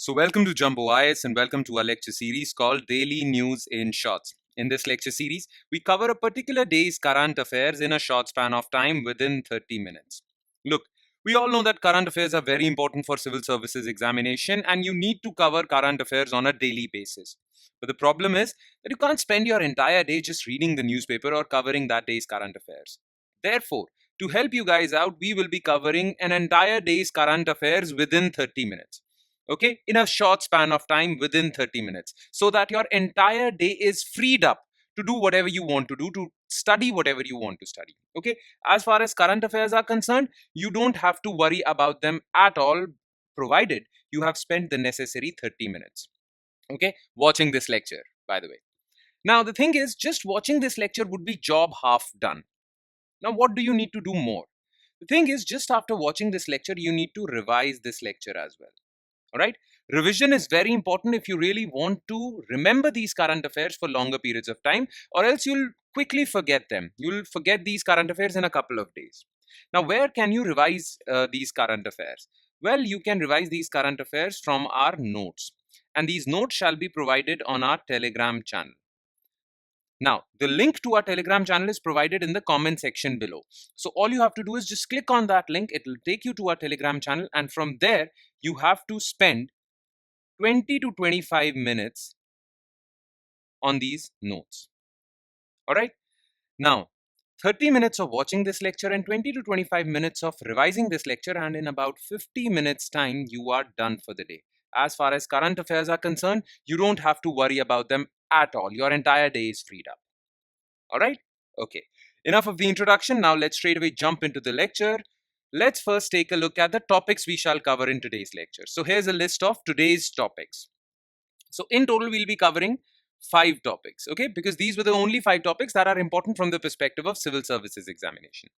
So welcome to Jumbo IS and welcome to our lecture series called Daily News in Shorts. In this lecture series, we cover a particular day's current affairs in a short span of time within 30 minutes. Look, we all know that current affairs are very important for civil services examination and you need to cover current affairs on a daily basis. But the problem is that you can't spend your entire day just reading the newspaper or covering that day's current affairs. Therefore, to help you guys out, we will be covering an entire day's current affairs within 30 minutes. Okay, in a short span of time within 30 minutes, so that your entire day is freed up to do whatever you want to do, to study whatever you want to study. Okay, as far as current affairs are concerned, you don't have to worry about them at all, provided you have spent the necessary 30 minutes, okay, watching this lecture, by the way. Now the thing is, just watching this lecture would be job half done. Now what do you need to do more? The thing is, just after watching this lecture, you need to revise this lecture as well. All right. Revision is very important if you really want to remember these current affairs for longer periods of time, or else you'll quickly forget them. You'll forget these current affairs in a couple of days. Now, where can you revise these current affairs? Well, you can revise these current affairs from our notes, and these notes shall be provided on our Telegram channel. Now, the link to our Telegram channel is provided in the comment section below. So all you have to do is just click on that link. It will take you to our Telegram channel, and from there, you have to spend 20 to 25 minutes on these notes. All right. Now, 30 minutes of watching this lecture and 20 to 25 minutes of revising this lecture, and in about 50 minutes time, you are done for the day. As far as current affairs are concerned, you don't have to worry about them at all. Your entire day is freed up. All right. Okay. Enough of the introduction. Now let's straight away jump into the lecture. Let's first take a look at the topics we shall cover in today's lecture. So here's a list of today's topics. So in total, we'll be covering 5 topics, okay? Because these were the only 5 topics that are important from the perspective of civil services examination.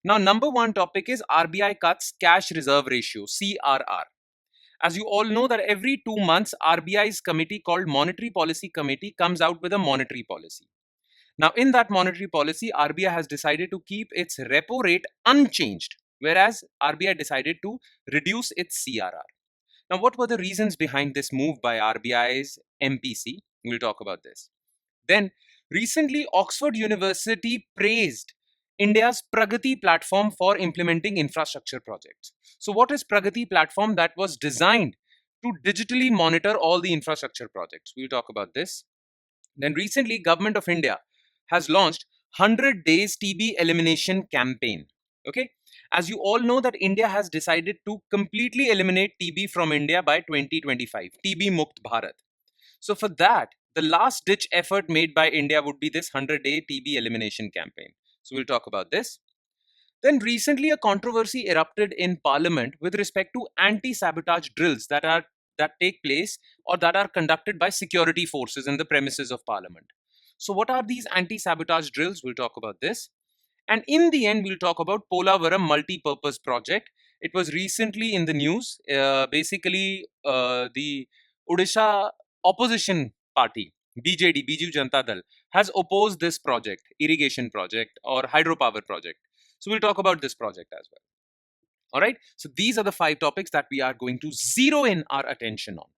Now, number 1 topic is RBI Cuts Cash Reserve Ratio, CRR. As you all know that every 2 months, RBI's committee called Monetary Policy Committee comes out with a monetary policy. Now, in that monetary policy, RBI has decided to keep its repo rate unchanged, whereas RBI decided to reduce its CRR. Now, what were the reasons behind this move by RBI's MPC? We'll talk about this. Then, recently, Oxford University praised India's PRAGATI platform for implementing infrastructure projects. So, what is PRAGATI platform? That was designed to digitally monitor all the infrastructure projects. We'll talk about this. Then, recently, Government of India has launched 100 days TB elimination campaign. Okay, as you all know that India has decided to completely eliminate TB from India by 2025, TB Mukt Bharat. So for that, the last ditch effort made by India would be this 100-day TB elimination campaign. So we'll talk about this. Then recently a controversy erupted in Parliament with respect to anti-sabotage drills that take place or that are conducted by security forces in the premises of Parliament. So what are these anti-sabotage drills? We'll talk about this. And in the end, we'll talk about Polavaram Multipurpose project. It was recently in the news. The Odisha opposition party, BJD, Biju Janata Dal, has opposed this project, irrigation project or hydropower project. So we'll talk about this project as well. All right. So these are the 5 topics that we are going to zero in our attention on.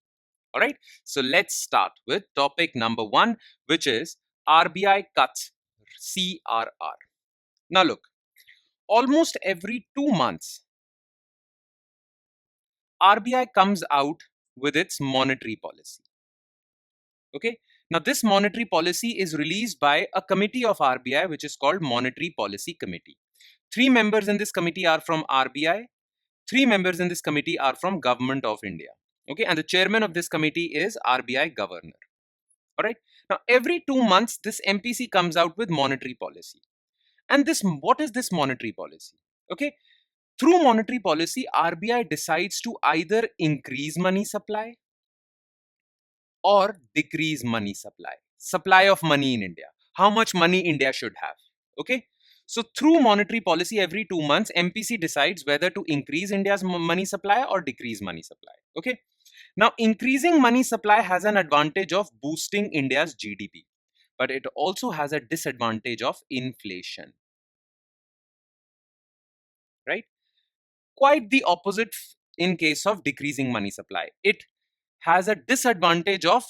All right. So let's start with topic number 1, which is RBI Cuts CRR. Now look, almost every 2 months, RBI comes out with its monetary policy. Okay. Now this monetary policy is released by a committee of RBI, which is called Monetary Policy Committee. 3 members in this committee are from RBI. 3 members in this committee are from Government of India. Okay. And the chairman of this committee is RBI Governor. All right. Now every 2 months, this MPC comes out with monetary policy. And what is this monetary policy? Okay. Through monetary policy, RBI decides to either increase money supply or decrease money supply of money in India, how much money India should have. Okay. So through monetary policy, every 2 months, MPC decides whether to increase India's money supply or decrease money supply. Okay. Now, increasing money supply has an advantage of boosting India's GDP, but it also has a disadvantage of inflation. Right? Quite the opposite in case of decreasing money supply. It has a disadvantage of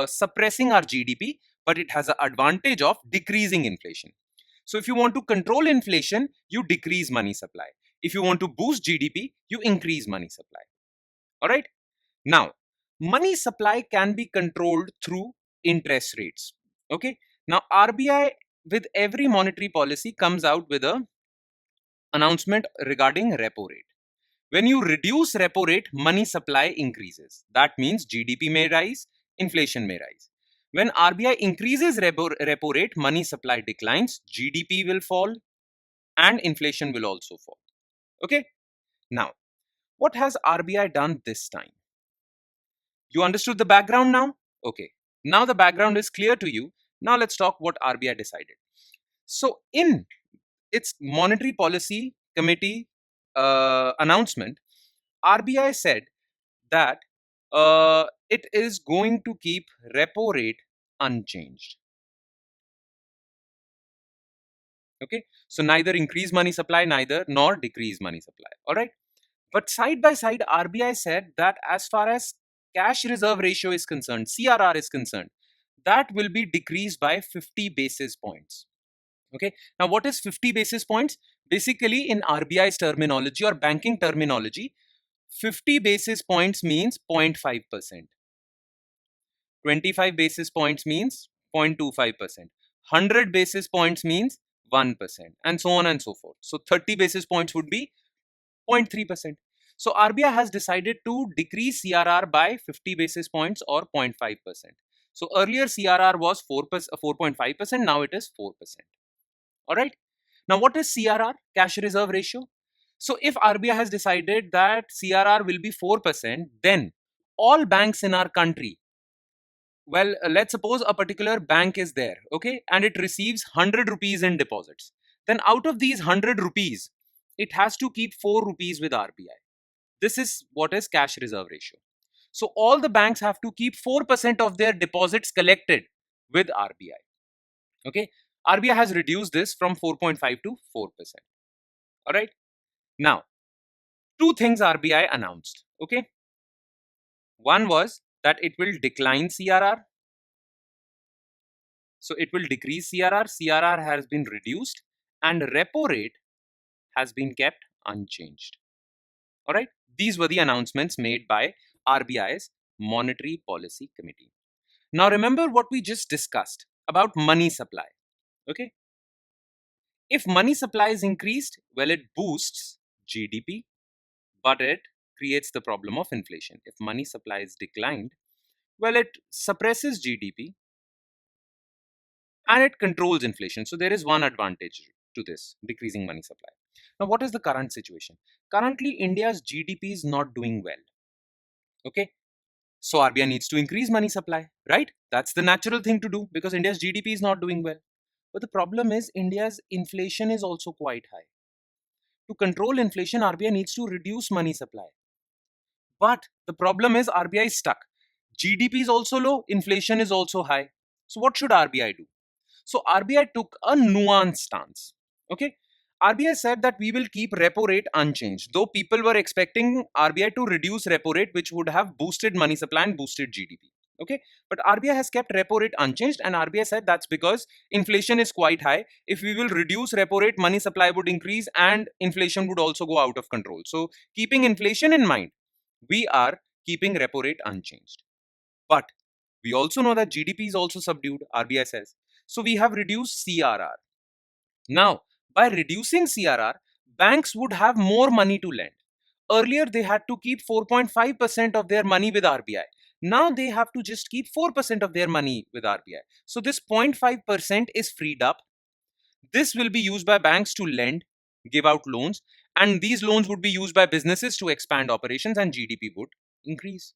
suppressing our GDP, but it has an advantage of decreasing inflation. So if you want to control inflation, you decrease money supply. If you want to boost GDP, you increase money supply. All right. Now, money supply can be controlled through interest rates. Okay. Now, RBI with every monetary policy comes out with a announcement regarding repo rate. When you reduce repo rate, money supply increases. That means GDP may rise, inflation may rise. When RBI increases repo rate, money supply declines, GDP will fall, and inflation will also fall. Okay. Now, what has RBI done this time? You understood the background now? Okay. Now the background is clear to you. Now let's talk what RBI decided. So in its monetary policy committee announcement, RBI said that it is going to keep repo rate unchanged. Okay. So neither increase money supply, neither nor decrease money supply. All right. But side by side, RBI said that as far as cash reserve ratio is concerned, CRR is concerned, that will be decreased by 50 basis points. Okay. Now, what is 50 basis points? Basically, in RBI's terminology or banking terminology, 50 basis points means 0.5%. 25 basis points means 0.25%. 100 basis points means 1%, and so on and so forth. So 30 basis points would be 0.3%. So RBI has decided to decrease CRR by 50 basis points or 0.5%. So earlier CRR was 4.5%, now it is 4%. All right. Now what is CRR? Cash reserve ratio. So if RBI has decided that CRR will be 4%, then all banks in our country, well, let's suppose a particular bank is there, okay, and it receives 100 rupees in deposits. Then out of these 100 rupees, it has to keep 4 rupees with RBI. This is what is cash reserve ratio. So all the banks have to keep 4% of their deposits collected with RBI. Okay. RBI has reduced this from 4.5 to 4%. All right. Now, two things RBI announced. Okay. One was that it will decline CRR. So it will decrease CRR. CRR has been reduced and repo rate has been kept unchanged. All right. These were the announcements made by RBI's Monetary Policy Committee. Now remember what we just discussed about money supply. Okay. If money supply is increased, well, it boosts GDP, but it creates the problem of inflation. If money supply is declined, well, it suppresses GDP and it controls inflation. So there is one advantage to this decreasing money supply. Now, what is the current situation? Currently, India's GDP is not doing well. Okay. So RBI needs to increase money supply, right? That's the natural thing to do because India's GDP is not doing well. But the problem is India's inflation is also quite high. To control inflation, RBI needs to reduce money supply. But the problem is RBI is stuck. GDP is also low, inflation is also high. So what should RBI do? So RBI took a nuanced stance. Okay. RBI said that we will keep repo rate unchanged, though people were expecting RBI to reduce repo rate, which would have boosted money supply and boosted GDP. Okay, but RBI has kept repo rate unchanged, and RBI said that's because inflation is quite high. If we will reduce repo rate, money supply would increase and inflation would also go out of control. So, keeping inflation in mind, we are keeping repo rate unchanged. But we also know that GDP is also subdued, RBI says. So, we have reduced CRR. Now, by reducing CRR, banks would have more money to lend. Earlier, they had to keep 4.5% of their money with RBI. Now they have to just keep 4% of their money with RBI. So this 0.5% is freed up. This will be used by banks to lend, give out loans, and these loans would be used by businesses to expand operations and GDP would increase.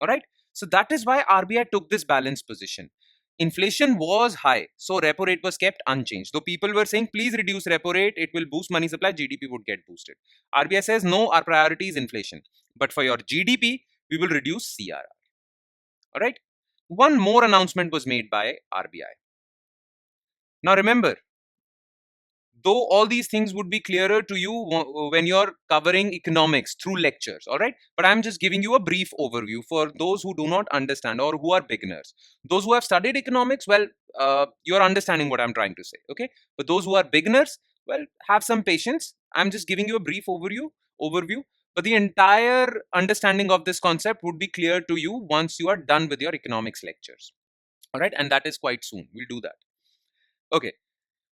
All right. So that is why RBI took this balanced position. Inflation was high, so repo rate was kept unchanged. Though people were saying, please reduce repo rate, it will boost money supply, GDP would get boosted. RBI says, no, our priority is inflation. But for your GDP, we will reduce CRR. All right. One more announcement was made by RBI. Now remember, though all these things would be clearer to you when you're covering economics through lectures, all right? But I'm just giving you a brief overview for those who do not understand or who are beginners. Those who have studied economics, well, you're understanding what I'm trying to say, okay? But those who are beginners, well, have some patience. I'm just giving you a brief overview, but the entire understanding of this concept would be clear to you once you are done with your economics lectures, all right? And that is quite soon. We'll do that. Okay.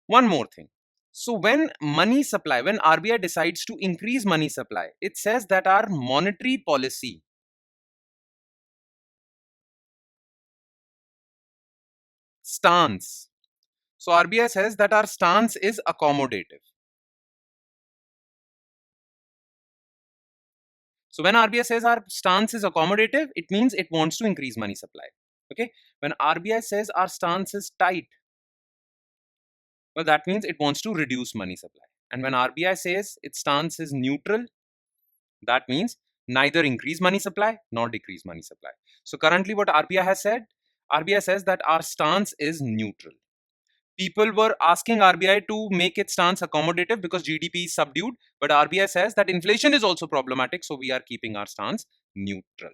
One more thing. So when money supply, when RBI decides to increase money supply, it says that our monetary policy stance. So RBI says that our stance is accommodative. So when RBI says our stance is accommodative, it means it wants to increase money supply. Okay. When RBI says our stance is tight, well, that means it wants to reduce money supply. And when RBI says its stance is neutral, that means neither increase money supply nor decrease money supply. So currently what RBI has said, RBI says that our stance is neutral. People were asking RBI to make its stance accommodative because GDP is subdued, but RBI says that inflation is also problematic, so we are keeping our stance neutral.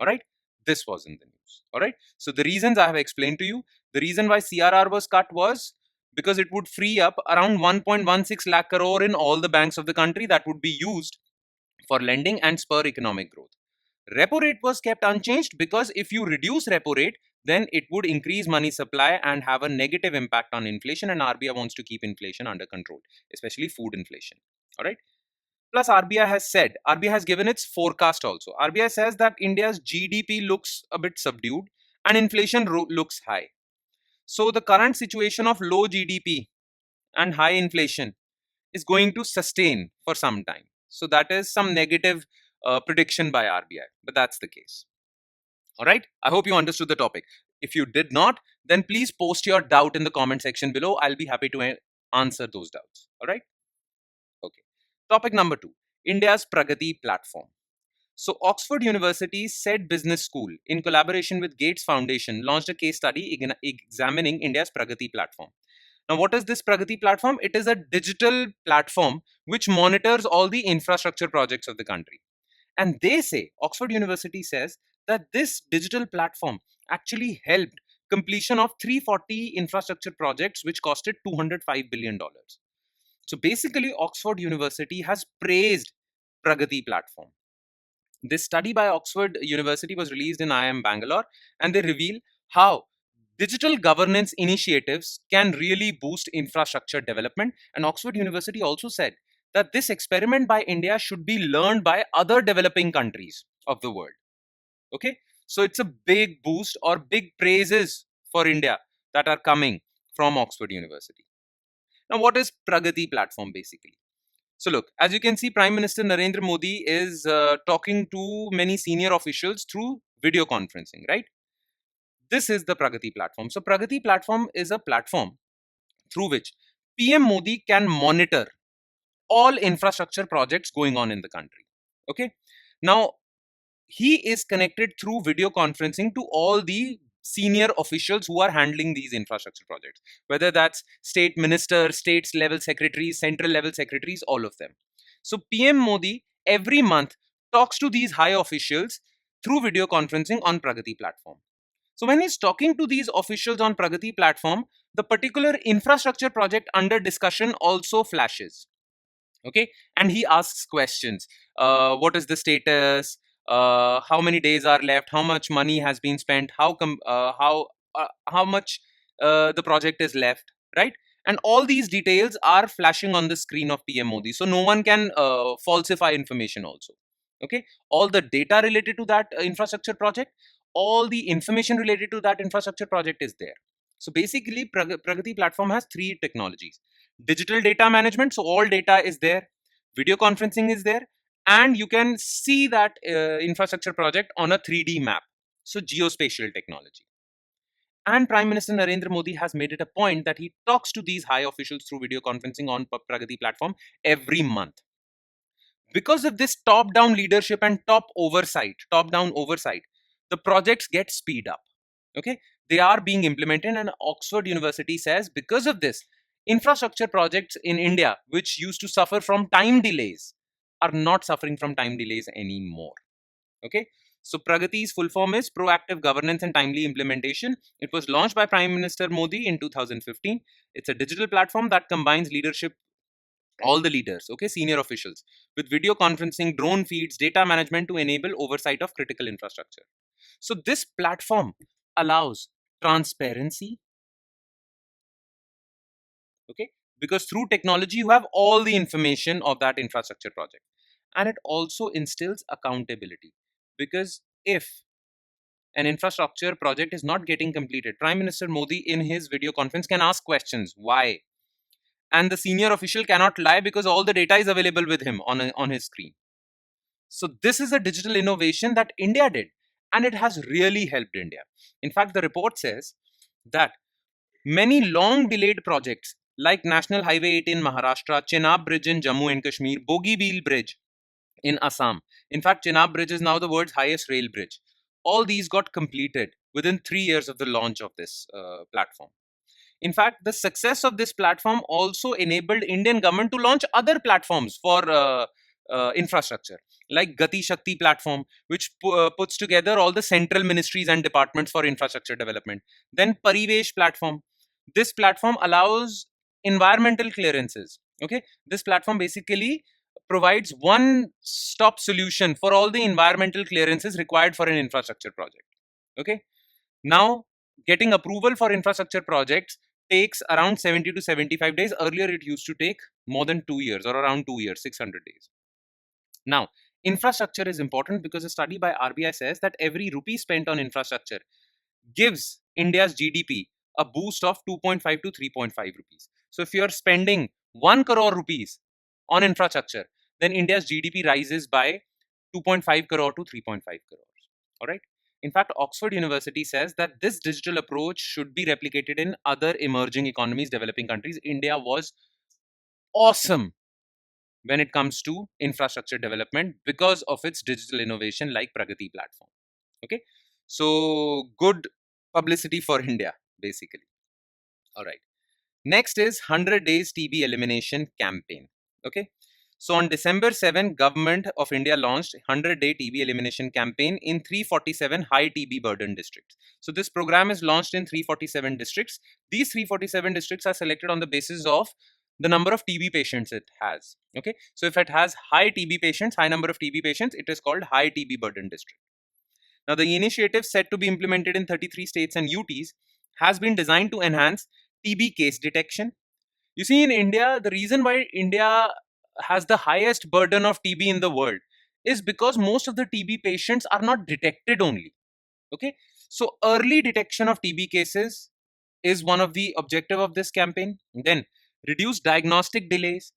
All right, this was in the news. All right, so the reasons I have explained to you, the reason why CRR was cut was because it would free up around 1.16 lakh crore in all the banks of the country that would be used for lending and spur economic growth. Repo rate was kept unchanged because if you reduce repo rate, then it would increase money supply and have a negative impact on inflation, and RBI wants to keep inflation under control, especially food inflation. All right. Plus, RBI has given its forecast also. RBI says that India's GDP looks a bit subdued and inflation looks high. So the current situation of low GDP and high inflation is going to sustain for some time. So that is some negative prediction by RBI, but that's the case. All right. I hope you understood the topic. If you did not, then please post your doubt in the comment section below. I'll be happy to answer those doubts. All right. Okay. Topic number 2, India's PRAGATI platform. So Oxford University said Business School, in collaboration with Gates Foundation, launched a case study examining India's PRAGATI platform. Now, what is this PRAGATI platform? It is a digital platform which monitors all the infrastructure projects of the country. And they say, Oxford University says, that this digital platform actually helped completion of 340 infrastructure projects which costed $205 billion. So basically, Oxford University has praised PRAGATI platform. This study by Oxford University was released in IIM Bangalore, and they reveal how digital governance initiatives can really boost infrastructure development. And Oxford University also said that this experiment by India should be learned by other developing countries of the world. Okay, so it's a big boost or big praises for India that are coming from Oxford University. Now, what is PRAGATI platform basically? So look, as you can see, Prime Minister Narendra Modi is talking to many senior officials through video conferencing, right? This is the PRAGATI platform. So PRAGATI platform is a platform through which PM Modi can monitor all infrastructure projects going on in the country. Okay. Now, he is connected through video conferencing to all the senior officials who are handling these infrastructure projects, whether that's state ministers, states level secretaries, central level secretaries, all of them. So PM Modi every month talks to these high officials through video conferencing on PRAGATI platform. So when he's talking to these officials on PRAGATI platform, the particular infrastructure project under discussion also flashes. Okay, and he asks questions. What is the status? How many days are left? How much money has been spent? How much the project is left? Right, and all these details are flashing on the screen of PM Modi, so no one can falsify information. Also, okay, all the data related to that infrastructure project, all the information related to that infrastructure project is there. So basically, PRAGATI platform has 3 technologies: digital data management, so all data is there; video conferencing is there; and you can see that infrastructure project on a 3D map, so geospatial technology. And Prime Minister Narendra Modi has made it a point that he talks to these high officials through video conferencing on PRAGATI platform every month. Because of this top-down leadership and top-down oversight, the projects get speed up. Okay, they are being implemented, and Oxford University says because of this, Infrastructure projects in India, which used to suffer from time delays, are not suffering from time delays anymore. Okay. So Pragati's full form is Proactive Governance and Timely Implementation. It was launched by Prime Minister Modi in 2015. It's a digital platform that combines leadership, all the leaders, okay, senior officials, with video conferencing, drone feeds, data management to enable oversight of critical infrastructure. So this platform allows transparency, okay, because through technology you have all the information of that infrastructure project, and it also instills accountability, because if an infrastructure project is not getting completed, Prime Minister Modi in his video conference can ask questions why, and the senior official cannot lie because all the data is available with him on his screen. So this is a digital innovation that India did, and it has really helped India. In fact, the report says that many long delayed projects like National Highway 8 in Maharashtra, Chenab Bridge in Jammu and Kashmir, Bogibeel Bridge in Assam. In fact, Chenab Bridge is now the world's highest rail bridge. All these got completed within 3 years of the launch of this platform. In fact, the success of this platform also enabled Indian government to launch other platforms for infrastructure, like Gati Shakti platform, which puts together all the central ministries and departments for infrastructure development. Then Parivesh platform. This platform allows environmental clearances. Okay, this platform basically provides one-stop solution for all the environmental clearances required for an infrastructure project. Okay, now getting approval for infrastructure projects takes around 70 to 75 days. Earlier, it used to take more than 2 years, or around 2 years, 600 days. Now, infrastructure is important because a study by RBI says that every rupee spent on infrastructure gives India's GDP a boost of 2.5 to 3.5 rupees. So if you're spending 1 crore rupees on infrastructure, then India's GDP rises by 2.5 crore to 3.5 crores. All right. In fact, Oxford University says that this digital approach should be replicated in other emerging economies, developing countries. India was awesome when it comes to infrastructure development because of its digital innovation like Pragati platform. Okay. So good publicity for India, basically. All right. Next is 100 days TB elimination campaign. Okay. So on December 7, Government of India launched 100-day TB elimination campaign in 347 high TB burden districts. So this program is launched in 347 districts. These 347 districts are selected on the basis of the number of TB patients it has. Okay. So if it has high TB patients, high number of TB patients, it is called high TB burden district. Now, the initiative set to be implemented in 33 states and UTs has been designed to enhance TB case detection. You see, in India, the reason why India has the highest burden of TB in the world is because most of the TB patients are not detected only. Okay, so early detection of TB cases is one of the objective of this campaign. Then reduce diagnostic delays.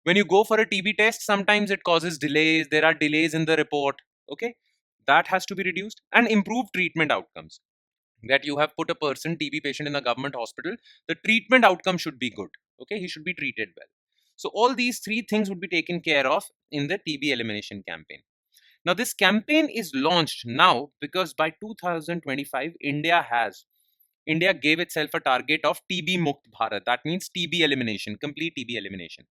When you go for a TB test, sometimes it causes delays. There are delays in the report. Okay, that has to be reduced, and improve treatment outcomes. That you have put a person, TB patient, in a government hospital, the treatment outcome should be good. Okay, he should be treated well. So all these three things would be taken care of in the TB elimination campaign. Now this campaign is launched now because by 2025 India gave itself a target of TB Mukt Bharat. That means TB elimination, complete TB elimination.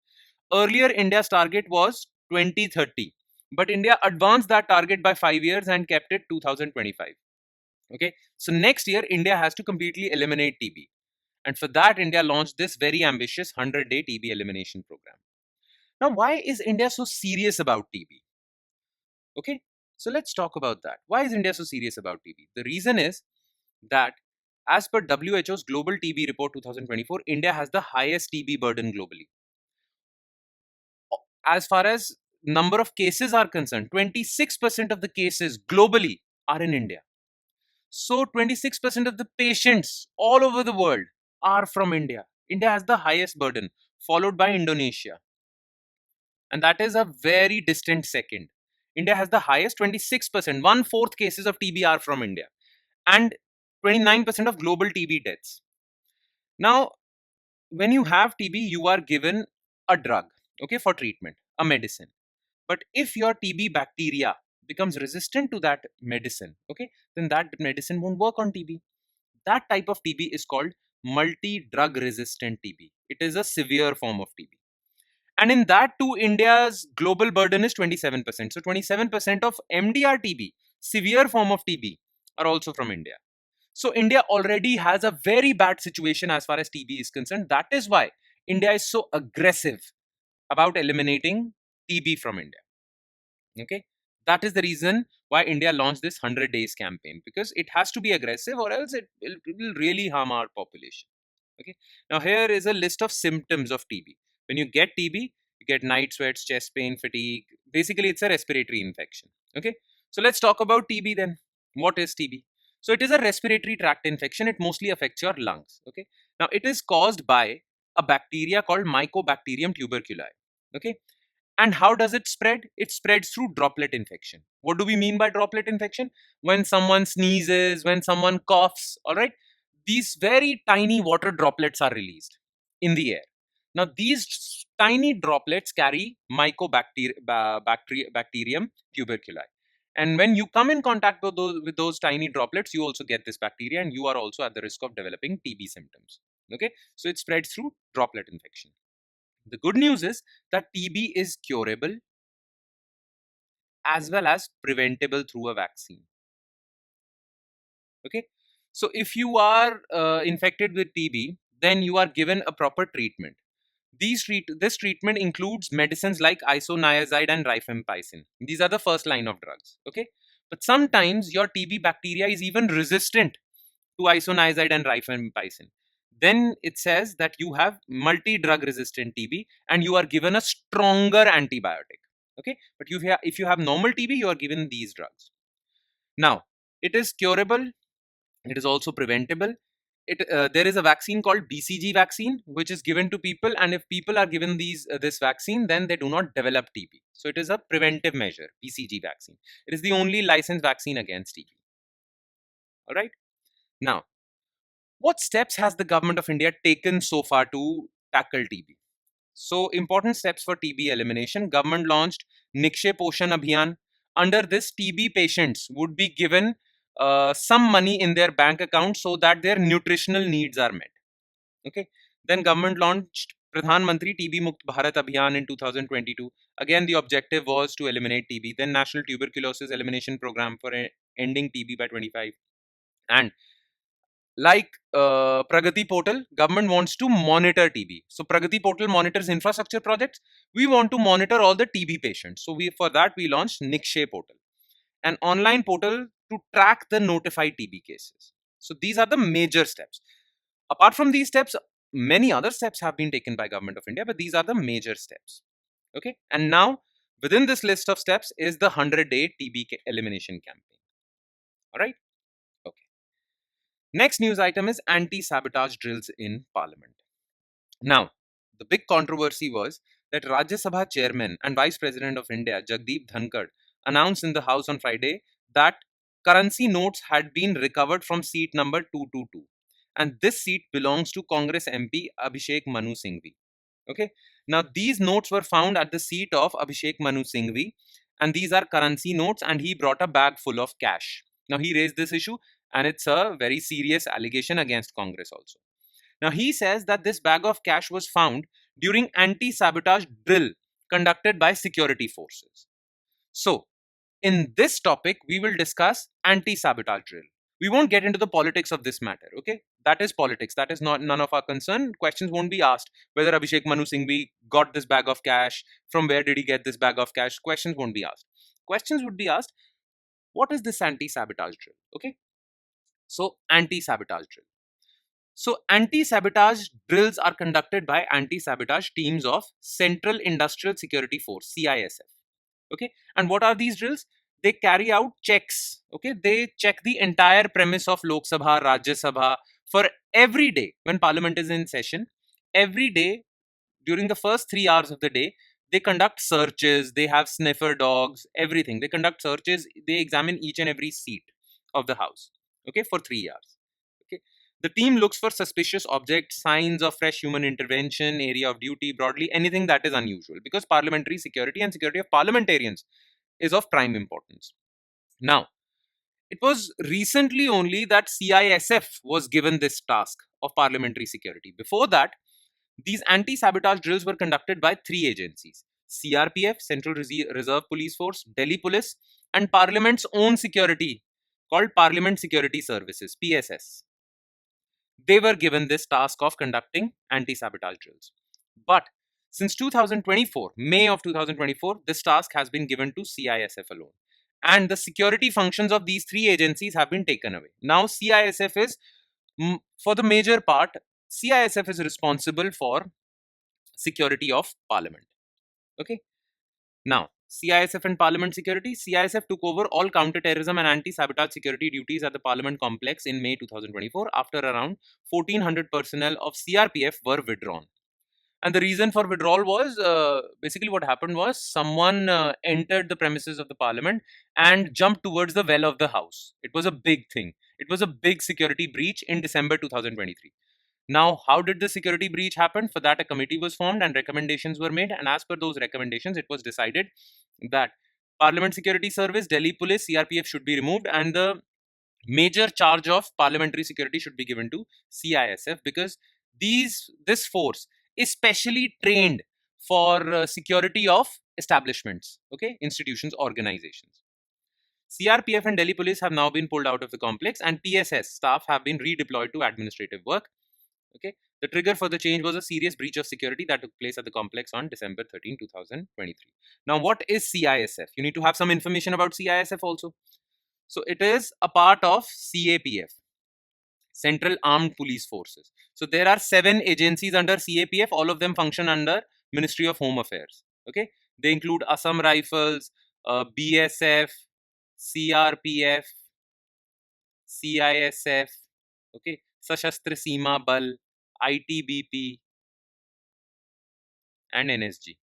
Earlier, India's target was 2030, but India advanced that target by 5 years and kept it 2025. Okay, so next year, India has to completely eliminate TB. And for that, India launched this very ambitious 100-day TB elimination program. Now, why is India so serious about TB? Okay, so let's talk about that. Why is India so serious about TB? The reason is that as per WHO's Global TB Report 2024, India has the highest TB burden globally. As far as number of cases are concerned, 26% of the cases globally are in India. So 26% of the patients all over the world are from India. India has the highest burden, followed by Indonesia. And that is a very distant second. India has the highest, 26%, one-fourth cases of TB are from India, and 29% of global TB deaths. Now, when you have TB, you are given a drug, okay, for treatment, a medicine. But if your TB bacteria becomes resistant to that medicine, okay, then that medicine won't work on TB. That type of TB is called multi-drug resistant TB. It is a severe form of TB. And in that too, India's global burden is 27%. So 27% of MDR TB, severe form of TB, are also from India. So India already has a very bad situation as far as TB is concerned. That is why India is so aggressive about eliminating TB from India. Okay. That is the reason why India launched this 100 days campaign, because it has to be aggressive or else it will really harm our population. Okay. Now here is a list of symptoms of TB. When you get TB, you get night sweats, chest pain, fatigue. Basically, it's a respiratory infection. Okay. So let's talk about TB then. What is TB? So it is a respiratory tract infection. It mostly affects your lungs. Okay. Now it is caused by a bacteria called Mycobacterium tuberculei. Okay. And how does it spread? It spreads through droplet infection. What do we mean by droplet infection? When someone sneezes, when someone coughs, all right, these very tiny water droplets are released in the air. Now, these tiny droplets carry Bacterium tuberculei. And when you come in contact with those tiny droplets, you also get this bacteria and you are also at the risk of developing TB symptoms. Okay, so it spreads through droplet infection. The good news is that TB is curable as well as preventable through a vaccine. Okay, so if you are infected with TB, then you are given a proper treatment. This treatment includes medicines like isoniazid and rifampicin. These are the first line of drugs. Okay, but sometimes your TB bacteria is even resistant to isoniazid and rifampicin. Then it says that you have multi-drug resistant TB and you are given a stronger antibiotic. Okay, but if you have normal TB, you are given these drugs. Now, it is curable. It is also preventable. There is a vaccine called BCG vaccine, which is given to people, and if people are given this vaccine, then they do not develop TB. So it is a preventive measure, BCG vaccine. It is the only licensed vaccine against TB. All right. Now, what steps has the government of India taken so far to tackle TB? So, important steps for TB elimination. Government launched Nikshay Poshan Abhiyan. Under this, TB patients would be given some money in their bank account so that their nutritional needs are met. Okay. Then government launched Pradhan Mantri TB Mukt Bharat Abhiyan in 2022. Again, the objective was to eliminate TB. Then National Tuberculosis Elimination Program for ending TB by 25. And like Pragati portal, government wants to monitor TB. So Pragati portal monitors infrastructure projects. We want to monitor all the TB patients. So for that we launched Nikshay portal, an online portal to track the notified TB cases. So these are the major steps. Apart from these steps, many other steps have been taken by government of India, but these are the major steps. Okay, and now within this list of steps is the 100-day TB elimination campaign. All right. Okay. Next news item is anti-sabotage drills in Parliament. Now, the big controversy was that Rajya Sabha Chairman and Vice President of India, Jagdeep Dhankad, announced in the House on Friday that currency notes had been recovered from seat number 222. And this seat belongs to Congress MP Abhishek Manu Singhvi. Okay. Now, these notes were found at the seat of Abhishek Manu Singhvi, and these are currency notes, and he brought a bag full of cash. Now, he raised this issue, and it's a very serious allegation against Congress also. Now, he says that this bag of cash was found during anti-sabotage drill conducted by security forces. So, in this topic, we will discuss anti-sabotage drill. We won't get into the politics of this matter, okay? That is politics. That is not none of our concern. Questions won't be asked whether Abhishek Manu Singhvi got this bag of cash, from where did he get this bag of cash. Questions won't be asked. Questions would be asked, what is this anti-sabotage drill, okay? So, anti-sabotage drill. So, anti-sabotage drills are conducted by anti-sabotage teams of Central Industrial Security Force, CISF. Okay, and what are these drills? They carry out checks. Okay, they check the entire premise of Lok Sabha, Rajya Sabha for every day when Parliament is in session. Every day during the first 3 hours of the day, they conduct searches. They have sniffer dogs, everything. They conduct searches. They examine each and every seat of the house. Okay, for 3 hours. Okay. The team looks for suspicious objects, signs of fresh human intervention, area of duty, broadly anything that is unusual, because parliamentary security and security of parliamentarians is of prime importance. Now, It was recently only that CISF was given this task of parliamentary security. Before that, these anti-sabotage drills were conducted by three agencies: CRPF, Central Reserve Police Force, Delhi Police, and Parliament's own security called Parliament Security Services, PSS. They were given this task of conducting anti-sabotage drills. But since 2024, May of 2024, this task has been given to CISF alone. And the security functions of these three agencies have been taken away. Now CISF is, for the major part, CISF is responsible for security of parliament. Okay. Now, CISF and parliament security. CISF took over all counter-terrorism and anti-sabotage security duties at the parliament complex in May 2024 after around 1400 personnel of CRPF were withdrawn. And the reason for withdrawal was basically what happened was someone entered the premises of the parliament and jumped towards the well of the house. It was a big thing. It was a big security breach in December 2023. Now, how did the security breach happen? For that, a committee was formed and recommendations were made. And as per those recommendations, it was decided that Parliament Security Service, Delhi Police, CRPF should be removed, and the major charge of parliamentary security should be given to CISF, because this force is specially trained for security of establishments, okay, institutions, organizations. CRPF and Delhi Police have now been pulled out of the complex, and PSS staff have been redeployed to administrative work. Okay, the trigger for the change was a serious breach of security that took place at the complex on December 13, 2023. Now, what is CISF? You need to have some information about CISF also. So it is a part of CAPF, Central Armed Police Forces. So there are 7 agencies under CAPF. All of them function under Ministry of Home Affairs. Okay, they include Assam Rifles, BSF, CRPF, CISF, okay, Sashastra Seema Bal, ITBP, and NSG.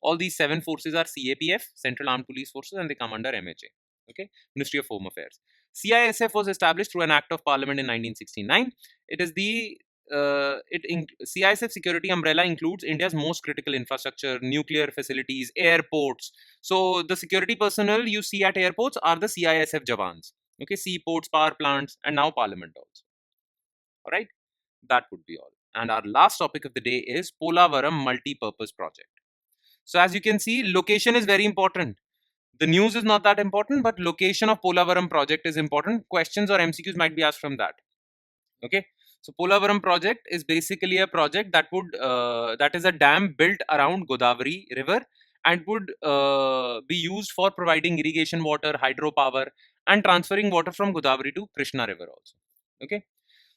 All these 7 forces are CAPF, Central Armed Police Forces, and they come under MHA, okay, Ministry of Home Affairs. CISF was established through an Act of Parliament in 1969. It is the CISF security umbrella includes India's most critical infrastructure, nuclear facilities, airports. So the security personnel you see at airports are the CISF Jawans. Okay, seaports, power plants, and now Parliament also. All right, that would be all. And our last topic of the day is Polavaram Multipurpose Project. So as you can see, location is very important. The news is not that important, but location of Polavaram project is important. Questions or MCQs might be asked from that. Okay. So Polavaram project is basically a project that would that is a dam built around Godavari river and would be used for providing irrigation water, hydropower, and transferring water from Godavari to Krishna river also. Okay.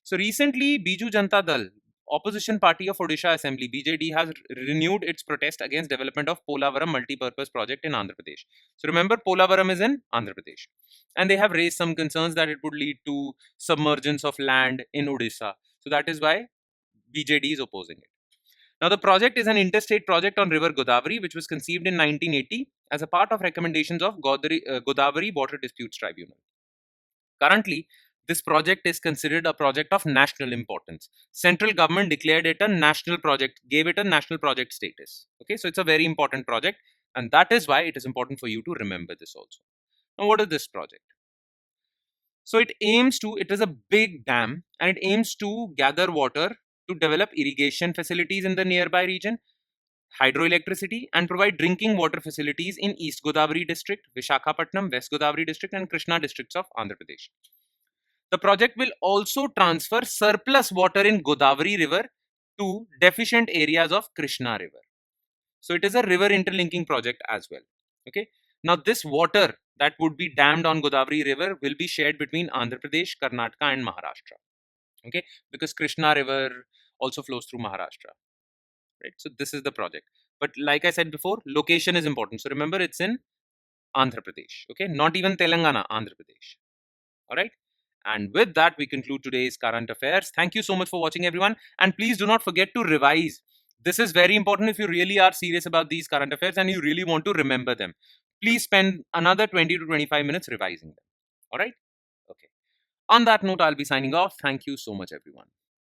So recently, Biju Janata Dal, opposition party of Odisha Assembly, BJD, has renewed its protest against development of Polavaram multipurpose project in Andhra Pradesh. So remember, Polavaram is in Andhra Pradesh. And they have raised some concerns that it would lead to submergence of land in Odisha. So that is why BJD is opposing it. Now, the project is an interstate project on river Godavari, which was conceived in 1980 as a part of recommendations of Godavari Water Disputes Tribunal. Currently, this project is considered a project of national importance. Central government declared it a national project, gave it a national project status. Okay, so it's a very important project, and that is why it is important for you to remember this also. Now, what is this project? So it is a big dam, and it aims to gather water to develop irrigation facilities in the nearby region, hydroelectricity, and provide drinking water facilities in East Godavari district, Vishakhapatnam, West Godavari district, and Krishna districts of Andhra Pradesh. The project will also transfer surplus water in Godavari river to deficient areas of Krishna river. So it is a river interlinking project as well. Okay. Now this water that would be dammed on Godavari river will be shared between Andhra Pradesh, Karnataka, and Maharashtra. Okay, because Krishna river also flows through Maharashtra. Right. So this is the project. But like I said before, location is important. So remember, it's in Andhra Pradesh. Okay, not even Telangana, Andhra Pradesh. All right. And with that, we conclude today's current affairs. Thank you so much for watching, everyone. And please do not forget to revise. This is very important if you really are serious about these current affairs and you really want to remember them. Please spend another 20 to 25 minutes revising them. All right? Okay. On that note, I'll be signing off. Thank you so much, everyone.